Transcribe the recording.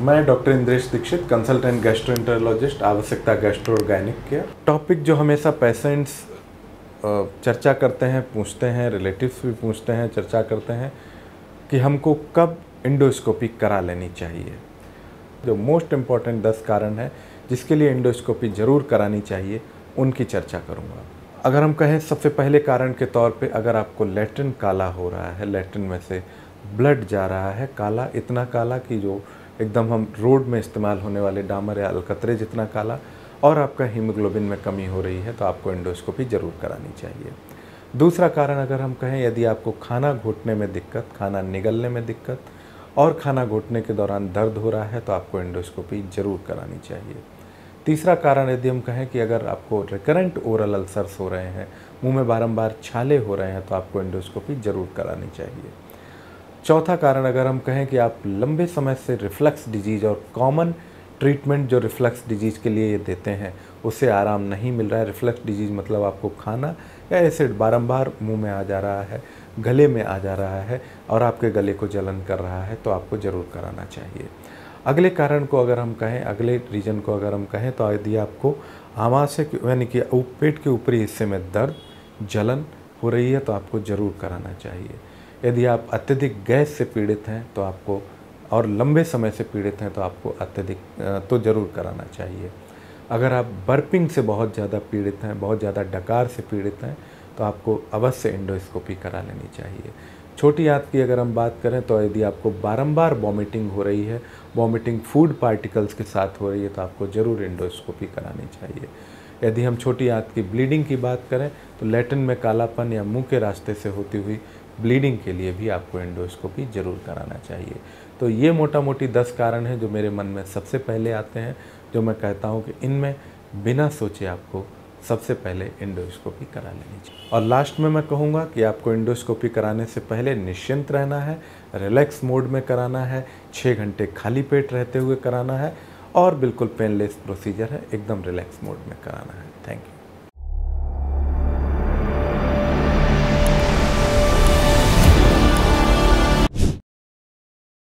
मैं doctor Indresh Dixit, consultant gastroenterologist, आवश्यकता gastro और गायनिक केयर। टॉपिक जो हमेशा पेशेंट्स चर्चा करते हैं, पूछते हैं, रिलेटिव्स भी पूछते हैं, चर्चा करते हैं कि हमको कब एंडोस्कोपी करा लेनी चाहिए। जो मोस्ट इम्पॉर्टेंट 10 कारण हैं जिसके लिए एंडोस्कोपी ज़रूर करानी चाहिए, उनकी चर्चा करूँगा। अगर हम कहें सबसे पहले कारण के तौर पे, अगर आपको लैट्रिन काला हो रहा है, लैट्रिन में से ब्लड जा रहा है काला, इतना काला कि जो एकदम हम रोड में इस्तेमाल होने वाले डामर या अलकतरे जितना काला, और आपका हीमोग्लोबिन में कमी हो रही है, तो आपको एंडोस्कोपी ज़रूर करानी चाहिए। दूसरा कारण अगर हम कहें, यदि आपको खाना घोटने में दिक्कत, खाना निगलने में दिक्कत और खाना घोटने के दौरान दर्द हो रहा है, तो आपको एंडोस्कोपी ज़रूर करानी चाहिए। तीसरा कारण यदि हम कहें कि अगर आपको रिकरेंट ओरल अल्सर्स हो रहे हैं, मुंह में बारंबार छाले हो रहे हैं, तो आपको एंडोस्कोपी ज़रूर करानी चाहिए। चौथा कारण अगर हम कहें कि आप लंबे समय से रिफ्लक्स डिजीज़ और कॉमन ट्रीटमेंट जो रिफ्लक्स डिजीज़ के लिए ये देते हैं, उससे आराम नहीं मिल रहा है। रिफ्लक्स डिजीज़ मतलब आपको खाना या एसिड बारंबार मुंह में आ जा रहा है, गले में आ जा रहा है और आपके गले को जलन कर रहा है, तो आपको ज़रूर कराना चाहिए। अगले कारण को अगर हम कहें, अगले रीजन को अगर हम कहें, तो यदि आपको आमाशय यानी कि पेट के ऊपरी हिस्से में दर्द, जलन हो रही है, तो आपको ज़रूर कराना चाहिए। यदि आप अत्यधिक गैस से पीड़ित हैं तो आपको, और लंबे समय से पीड़ित हैं तो आपको तो ज़रूर कराना चाहिए। अगर आप बर्पिंग से बहुत ज़्यादा पीड़ित हैं, बहुत ज़्यादा डकार से पीड़ित हैं, तो आपको अवश्य एंडोस्कोपी करा लेनी चाहिए। छोटी आंत की अगर हम बात करें, तो यदि आपको बारंबार वॉमिटिंग हो रही है, वॉमिटिंग फूड पार्टिकल्स के साथ हो रही है, तो आपको ज़रूर एंडोस्कोपी करानी चाहिए। यदि हम छोटी आंत की ब्लीडिंग की बात करें, तो लैट्रिन में कालापन या मुंह के रास्ते से होती हुई ब्लीडिंग के लिए भी आपको एंडोस्कोपी ज़रूर कराना चाहिए। तो ये मोटा मोटी 10 कारण हैं जो मेरे मन में सबसे पहले आते हैं, जो मैं कहता हूँ कि इनमें बिना सोचे आपको सबसे पहले एंडोस्कोपी करा लेनी चाहिए। और लास्ट में मैं कहूँगा कि आपको एंडोस्कोपी कराने से पहले निश्चिंत रहना है, रिलैक्स मोड में कराना है, 6 घंटे खाली पेट रहते हुए कराना है और बिल्कुल पेनलेस प्रोसीजर है, एकदम रिलैक्स मोड में कराना है। Thank you.